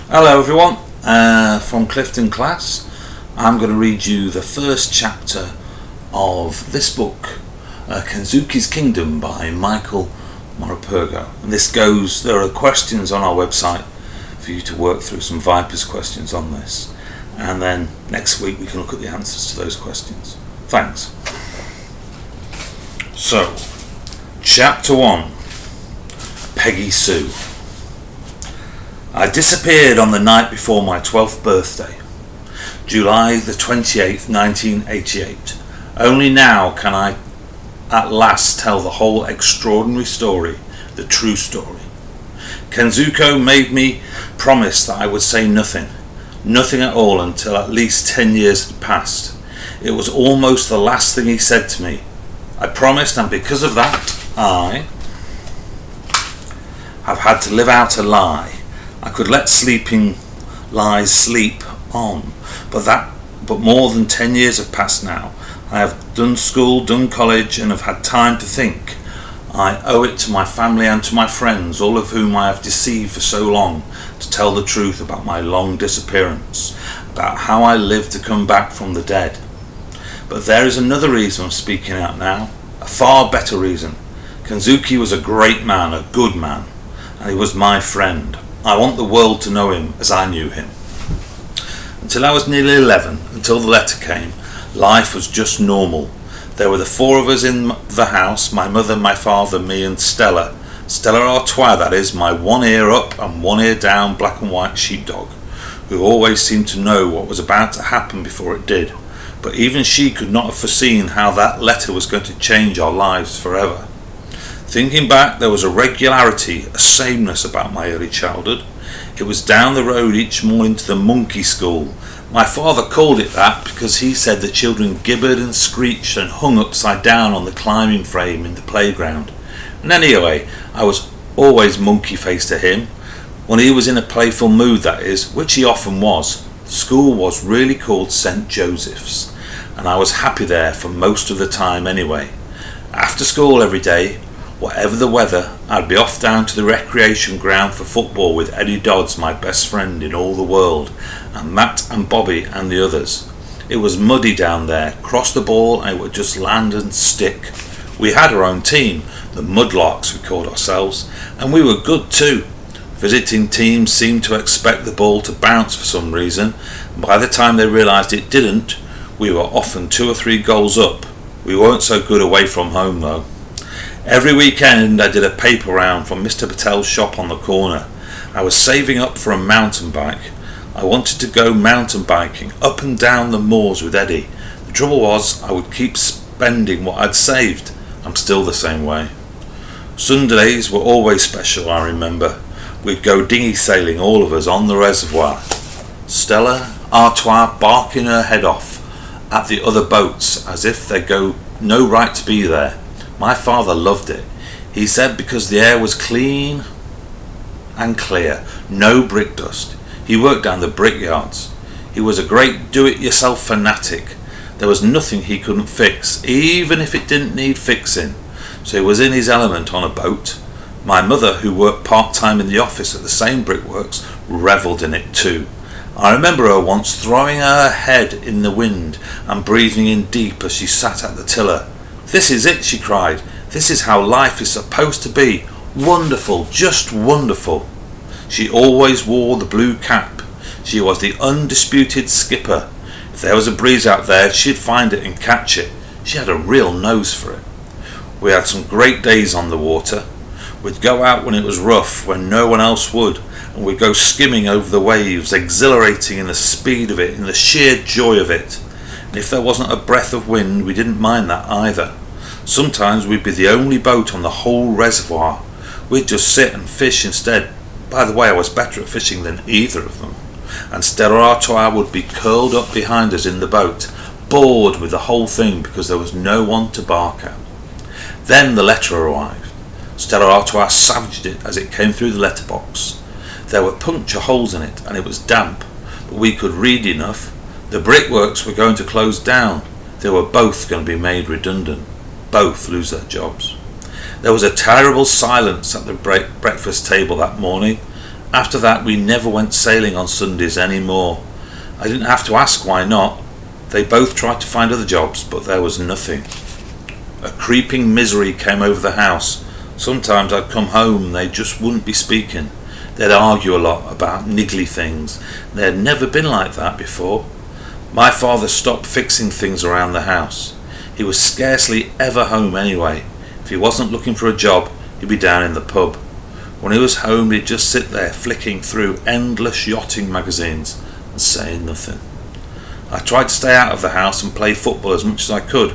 Hello everyone, from Clifton class. I'm going to read you the first chapter of this book, Kensuke's Kingdom by Michael Moripurgo. And there are questions on our website for you to work through, some Vipers questions on this. And then next week we can look at the answers to those questions. Thanks. So, Chapter 1, Peggy Sue. I disappeared on the night before my 12th birthday, July the 28th, 1988. Only now can I at last tell the whole extraordinary story, the true story. Kensuke made me promise that I would say nothing at all until at least 10 years had passed. It was almost the last thing he said to me. I promised, and because of that, I have had to live out a lie. I could let sleeping lies sleep on, but more than 10 years have passed now. I have done school, done college, and have had time to think. I owe it to my family and to my friends, all of whom I have deceived for so long, to tell the truth about my long disappearance, about how I lived to come back from the dead. But there is another reason I'm speaking out now, a far better reason. Kensuke was a great man, a good man, and he was my friend. I want the world to know him as I knew him. Until I was nearly 11, until the letter came, life was just normal. There were the four of us in the house, my mother, my father, me and Stella. Stella Artois, that is, my one ear up and one ear down black and white sheepdog, who always seemed to know what was about to happen before it did. But even she could not have foreseen how that letter was going to change our lives forever. Thinking back, there was a regularity, a sameness about my early childhood. It was down the road each morning to the monkey school. My father called it that because he said the children gibbered and screeched and hung upside down on the climbing frame in the playground. And anyway, I was always monkey-faced to him. When he was in a playful mood, that is, which he often was. The school was really called St. Joseph's, and I was happy there for most of the time anyway. After school every day, whatever the weather, I'd be off down to the recreation ground for football with Eddie Dodds, my best friend in all the world, and Matt and Bobby and the others. It was muddy down there, cross the ball and it would just land and stick. We had our own team, the Mudlarks we called ourselves, and we were good too. Visiting teams seemed to expect the ball to bounce for some reason, and by the time they realised it didn't, we were often 2 or 3 goals up. We weren't so good away from home though. Every weekend I did a paper round from Mr. Patel's shop on the corner. I was saving up for a mountain bike. I wanted to go mountain biking up and down the moors with Eddie. The trouble was I would keep spending what I'd saved. I'm still the same way. Sundays were always special, I remember. We'd go dinghy sailing, all of us, on the reservoir. Stella Artois barking her head off at the other boats as if they'd go no right to be there. My father loved it. He said because the air was clean and clear, no brick dust. He worked down the brickyards. He was a great do-it-yourself fanatic. There was nothing he couldn't fix, even if it didn't need fixing. So he was in his element on a boat. My mother, who worked part-time in the office at the same brickworks, revelled in it too. I remember her once throwing her head in the wind and breathing in deep as she sat at the tiller. "This is it," she cried. "This is how life is supposed to be. Wonderful, just wonderful." She always wore the blue cap. She was the undisputed skipper. If there was a breeze out there, she'd find it and catch it. She had a real nose for it. We had some great days on the water. We'd go out when it was rough, when no one else would, and we'd go skimming over the waves, exhilarating in the speed of it, in the sheer joy of it. And if there wasn't a breath of wind, we didn't mind that either. Sometimes we'd be the only boat on the whole reservoir. We'd just sit and fish instead. By the way, I was better at fishing than either of them. And Stella Artois would be curled up behind us in the boat, bored with the whole thing because there was no one to bark at. Then the letter arrived. Stella Artois savaged it as it came through the letterbox. There were puncture holes in it and it was damp, but we could read enough. The brickworks were going to close down. They were both going to be made redundant. Both lose their jobs. There was a terrible silence at the breakfast table that morning. After that we never went sailing on Sundays any more. I didn't have to ask why not. They both tried to find other jobs, but there was nothing. A creeping misery came over the house. Sometimes I'd come home and they just wouldn't be speaking. They'd argue a lot about niggly things. They had never been like that before. My father stopped fixing things around the house. He was scarcely ever home anyway. If he wasn't looking for a job, he'd be down in the pub. When he was home, he'd just sit there flicking through endless yachting magazines and saying nothing. I tried to stay out of the house and play football as much as I could,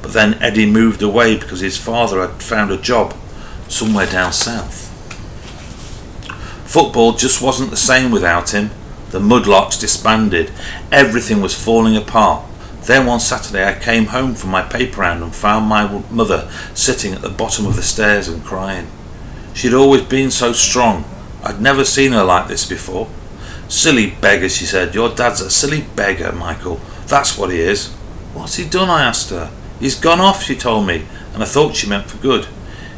but then Eddie moved away because his father had found a job somewhere down south. Football just wasn't the same without him. The Mudlarks disbanded. Everything was falling apart. Then one Saturday I came home from my paper round and found my mother sitting at the bottom of the stairs and crying. She'd always been so strong. I'd never seen her like this before. Silly beggar, she said. Your dad's a silly beggar, Michael. That's what he is. What's he done? I asked her. He's gone off, she told me, and I thought she meant for good.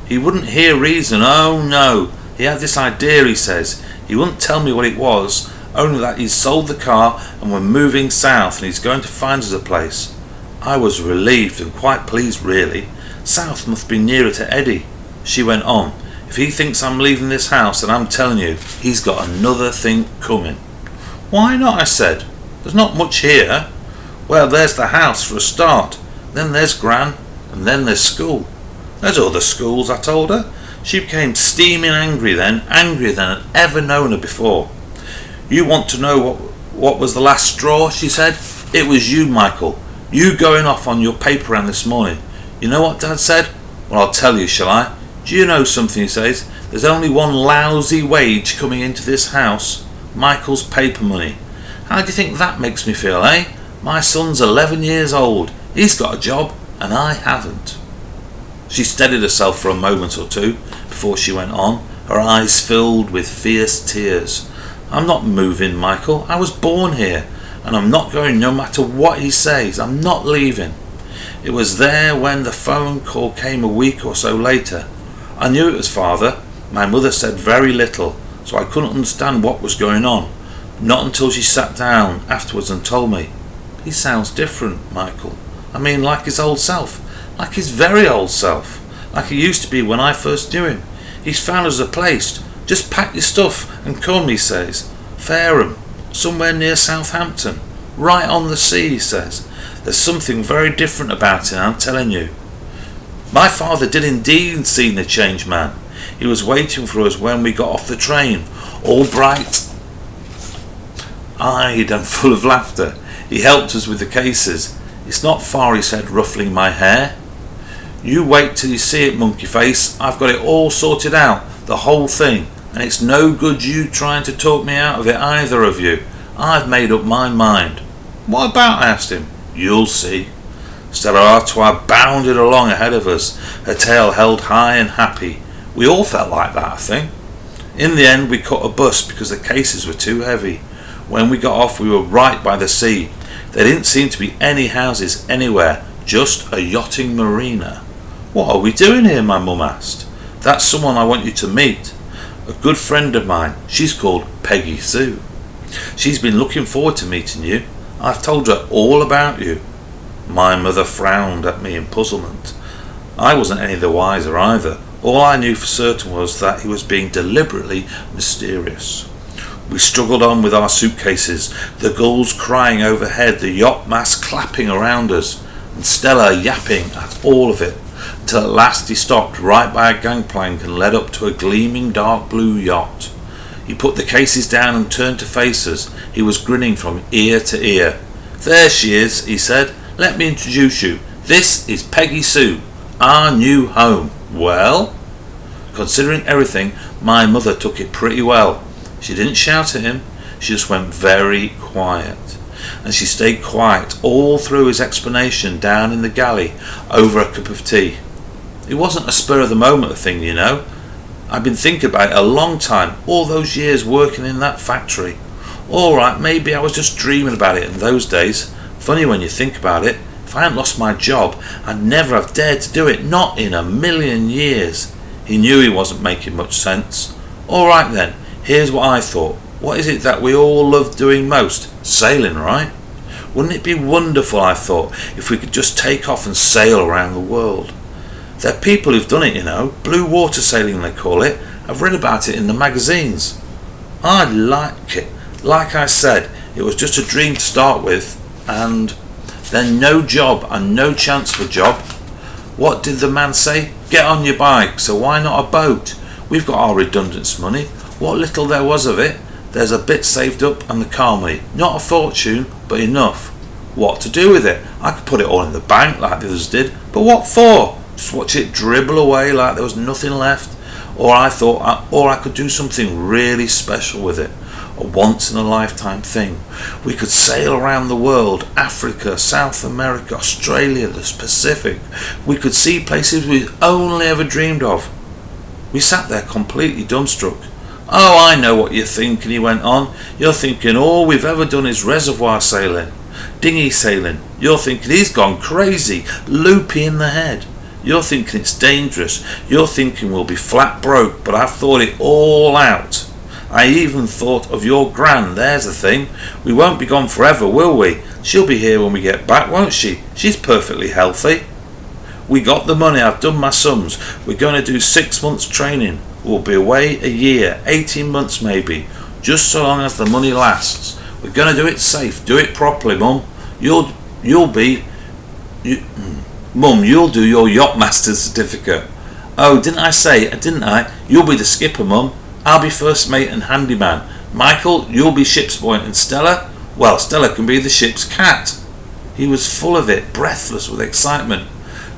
He wouldn't hear reason. Oh no. He had this idea, he says. He wouldn't tell me what it was, only that he's sold the car and we're moving south and he's going to find us a place. I was relieved and quite pleased, really. South must be nearer to Eddie. She went on. If he thinks I'm leaving this house, then I'm telling you, he's got another thing coming. Why not? I said. There's not much here. Well, there's the house for a start. Then there's Gran, and then there's school. There's other schools, I told her. She became steaming angry then, angrier than I'd ever known her before. You want to know what was the last straw, she said? It was you, Michael. You going off on your paper round this morning. You know what Dad said? Well, I'll tell you, shall I? Do you know something, he says? There's only one lousy wage coming into this house. Michael's paper money. How do you think that makes me feel, eh? My son's 11 years old. He's got a job, and I haven't. She steadied herself for a moment or two before she went on, her eyes filled with fierce tears. I'm not moving, Michael. I was born here, and I'm not going no matter what he says. I'm not leaving. It was there when the phone call came a week or so later. I knew it was Father. My mother said very little, so I couldn't understand what was going on. Not until she sat down afterwards and told me. He sounds different, Michael. I mean, like his old self. Like his very old self. Like he used to be when I first knew him. He's found us a place. Just pack your stuff and come, he says. Fareham, somewhere near Southampton. Right on the sea, he says. There's something very different about it, I'm telling you. My father did indeed seem the changed man. He was waiting for us when we got off the train, all bright-eyed and full of laughter. He helped us with the cases. It's not far, he said, ruffling my hair. You wait till you see it, monkey face. I've got it all sorted out, the whole thing, and it's no good you trying to talk me out of it, either of you. I've made up my mind. What about? I asked him. You'll see. Stella Artois bounded along ahead of us, her tail held high and happy. We all felt like that, I think. In the end we caught a bus because the cases were too heavy. When we got off we were right by the sea. There didn't seem to be any houses anywhere, just a yachting marina. What are we doing here? My mum asked. That's someone I want you to meet. A good friend of mine. She's called Peggy Sue. She's been looking forward to meeting you. I've told her all about you. My mother frowned at me in puzzlement. I wasn't any the wiser either. All I knew for certain was that he was being deliberately mysterious. We struggled on with our suitcases, the gulls crying overhead, the yacht masts clapping around us, and Stella yapping at all of it, until at last he stopped right by a gangplank and led up to a gleaming dark blue yacht. He put the cases down and turned to face us. He was grinning from ear to ear. There she is, he said. Let me introduce you. This is Peggy Sue, our new home. Well? Considering everything, my mother took it pretty well. She didn't shout at him. She just went very quiet. And she stayed quiet all through his explanation down in the galley over a cup of tea. It wasn't a spur of the moment thing, you know. I've been thinking about it a long time, all those years working in that factory. All right, maybe I was just dreaming about it in those days. Funny when you think about it. If I hadn't lost my job, I'd never have dared to do it, not in a million years. He knew he wasn't making much sense. All right then, Here's what I thought. What is it that we all love doing most? Sailing, right? Wouldn't it be wonderful, I thought, if we could just take off and sail around the world? There are people who've done it, you know. Blue water sailing, they call it. I've read about it in the magazines. I like it. Like I said, it was just a dream to start with, and then no job and no chance for job. What did the man say? Get on your bike, so why not a boat? We've got our redundance money. What little there was of it, there's a bit saved up and the car money. Not a fortune, but enough. What to do with it? I could put it all in the bank like the others did, but what for? Just watch it dribble away like there was nothing left. Or I could do something really special with it. A once in a lifetime thing. We could sail around the world, Africa, South America, Australia, the Pacific. We could see places we'd only ever dreamed of. We sat there completely dumbstruck. Oh, I know what you're thinking, he went on. You're thinking all we've ever done is reservoir sailing, dinghy sailing. You're thinking he's gone crazy, loopy in the head. You're thinking it's dangerous. You're thinking we'll be flat broke, but I've thought it all out. I even thought of your gran, there's the thing. We won't be gone forever, will we? She'll be here when we get back, won't she? She's perfectly healthy. We got the money, I've done my sums. We're going to do 6 months training. We'll be away a year, 18 months maybe. Just so long as the money lasts. We're going to do it safe, do it properly, Mum. You'll do your yacht master's certificate. Oh, didn't I? You'll be the skipper, Mum. I'll be first mate and handyman. Michael, you'll be ship's boy, and Stella? Well, Stella can be the ship's cat. He was full of it, breathless with excitement.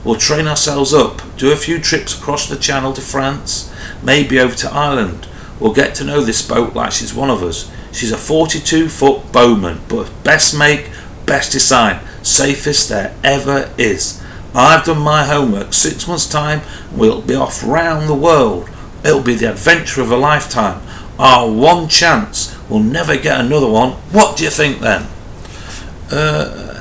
We'll train ourselves up, do a few trips across the channel to France, maybe over to Ireland. We'll get to know this boat like she's one of us. She's a 42-foot bowman, but best make, best design, safest there ever is. I've done my homework. 6 months' time, we'll be off round the world. It'll be the adventure of a lifetime. Our one chance. We'll never get another one. What do you think then?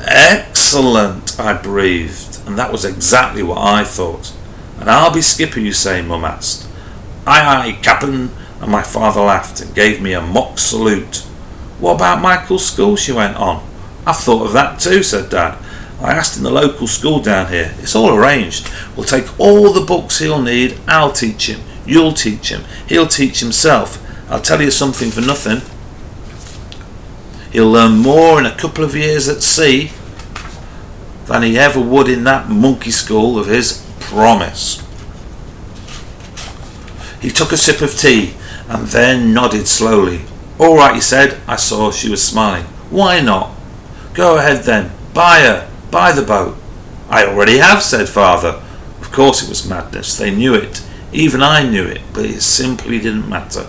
Excellent, I breathed, and that was exactly what I thought. And I'll be skipper, you say, Mum asked. Aye, aye, Captain, and my father laughed and gave me a mock salute. What about Michael's school, she went on. I've thought of that too, said Dad. I asked in the local school down here. It's all arranged. We'll take all the books he'll need. I'll teach him. You'll teach him. He'll teach himself. I'll tell you something for nothing. He'll learn more in a couple of years at sea than he ever would in that monkey school of his, promise. He took a sip of tea and then nodded slowly. All right, he said. I saw she was smiling. Why not? Go ahead then. Buy her. Buy the boat. I already have, said Father. Of course it was madness. They knew it. Even I knew it, but it simply didn't matter.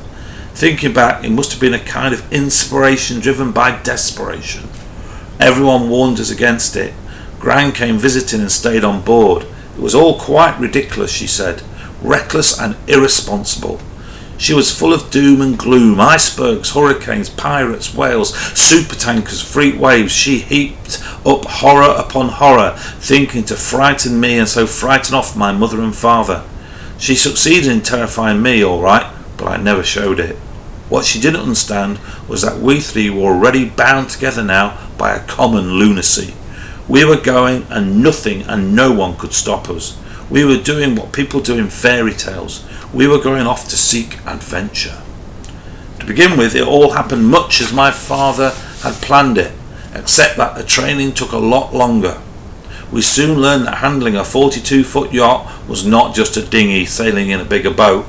Thinking back, it must have been a kind of inspiration driven by desperation. Everyone warned us against it. Gran came visiting and stayed on board. It was all quite ridiculous, she said. Reckless and irresponsible. She was full of doom and gloom, icebergs, hurricanes, pirates, whales, supertankers, freak waves. She heaped up horror upon horror, thinking to frighten me and so frighten off my mother and father. She succeeded in terrifying me, all right, but I never showed it. What she didn't understand was that we three were already bound together now by a common lunacy. We were going, and nothing and no one could stop us. We were doing what people do in fairy tales. We were going off to seek adventure. To begin with, it all happened much as my father had planned it, except that the training took a lot longer. We soon learned that handling a 42-foot yacht was not just a dinghy sailing in a bigger boat.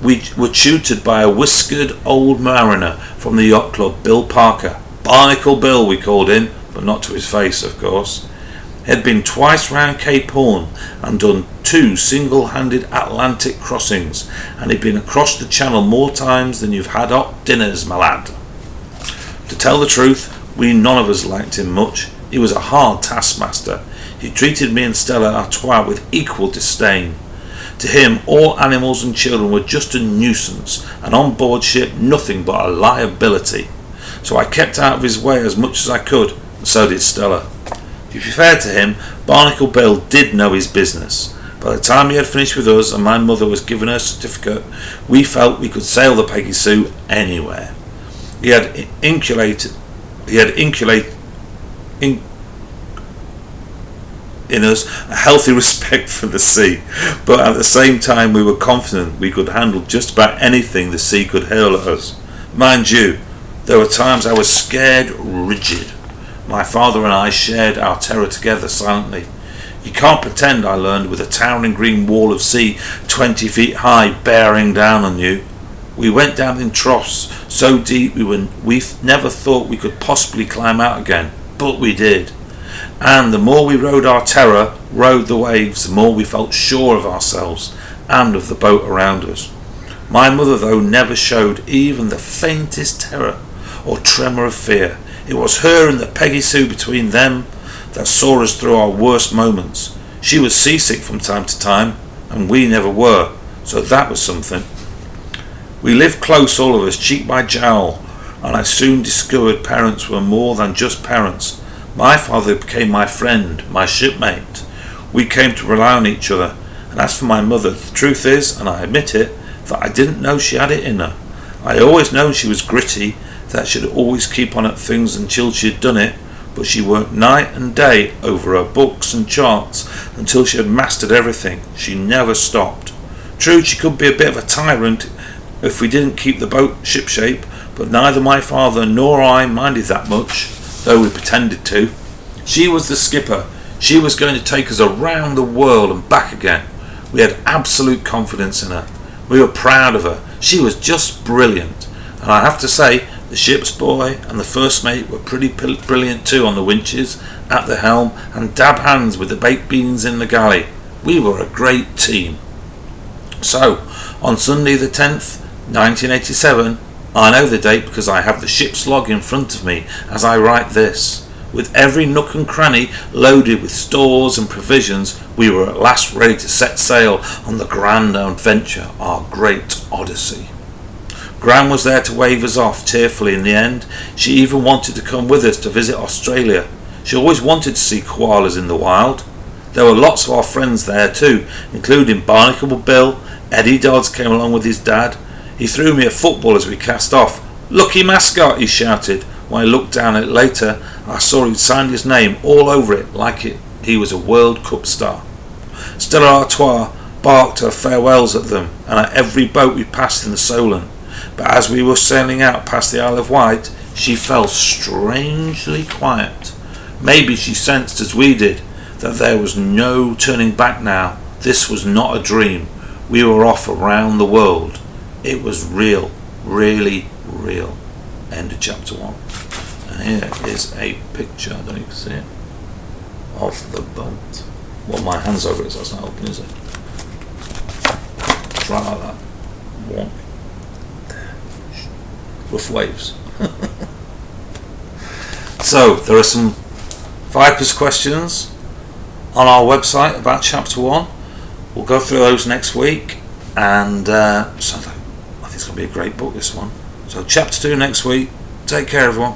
We were tutored by a whiskered old mariner from the yacht club, Bill Parker. Barnacle Bill, we called him, but not to his face, of course. He had been twice round Cape Horn and done 2 single-handed Atlantic crossings, and he'd been across the channel more times than you've had hot dinners, my lad. To tell the truth, we none of us liked him much. He was a hard taskmaster. He treated me and Stella Artois with equal disdain. To him, all animals and children were just a nuisance, and on board ship nothing but a liability. So I kept out of his way as much as I could, and so did Stella. To be fair to him, Barnacle Bill did know his business, By the time he had finished with us and my mother was given her certificate, we felt we could sail the Peggy Sue anywhere. He had inculcated in us a healthy respect for the sea, but at the same time we were confident we could handle just about anything the sea could hurl at us. Mind you, there were times I was scared rigid. My father and I shared our terror together silently. You can't pretend, I learned, with a towering green wall of sea 20 feet high bearing down on you. We went down in troughs so deep we never thought we could possibly climb out again, but we did. And the more we rode the waves, the more we felt sure of ourselves and of the boat around us. My mother, though, never showed even the faintest terror or tremor of fear. It was her and the Peggy Sue between them that saw us through our worst moments. She was seasick from time to time, and we never were, so that was something. We lived close, all of us, cheek by jowl, and I soon discovered parents were more than just parents. My father became my friend, my shipmate. We came to rely on each other, and as for my mother, the truth is, and I admit it, that I didn't know she had it in her. I always known she was gritty, that she'd always keep on at things until she'd done it, but she worked night and day over her books and charts until she had mastered everything. She never stopped. True, she could be a bit of a tyrant if we didn't keep the boat shipshape, but neither my father nor I minded that much, though we pretended to. She was the skipper. She was going to take us around the world and back again. We had absolute confidence in her. We were proud of her. She was just brilliant. And I have to say, the ship's boy and the first mate were pretty brilliant too on the winches, at the helm, and dab hands with the baked beans in the galley. We were a great team. So, on Sunday the 10th, 1987, I know the date because I have the ship's log in front of me as I write this. With every nook and cranny loaded with stores and provisions, we were at last ready to set sail on the grand adventure, our great Odyssey. Gran was there to wave us off tearfully in the end. She even wanted to come with us to visit Australia. She always wanted to see koalas in the wild. There were lots of our friends there too, including Barnacle Bill. Eddie Dodds came along with his dad. He threw me a football as we cast off. "Lucky mascot," he shouted. When I looked down at it later, I saw he'd signed his name all over it like he was a World Cup star. Stella Artois barked her farewells at them and at every boat we passed in the Solent. But as we were sailing out past the Isle of Wight, she fell strangely quiet. Maybe she sensed, as we did, that there was no turning back now. This was not a dream. We were off around the world. It was real, really real. End of chapter 1. And here is a picture, I don't know if you can see it, of the boat. Well, my hand's over it, so that's not helping, is it? It's right like that. One. Rough waves. So there are some Vipers questions on our website about chapter 1. We'll go through those next week, and so I think it's going to be a great book, this one. So chapter 2 next week. Take care, everyone.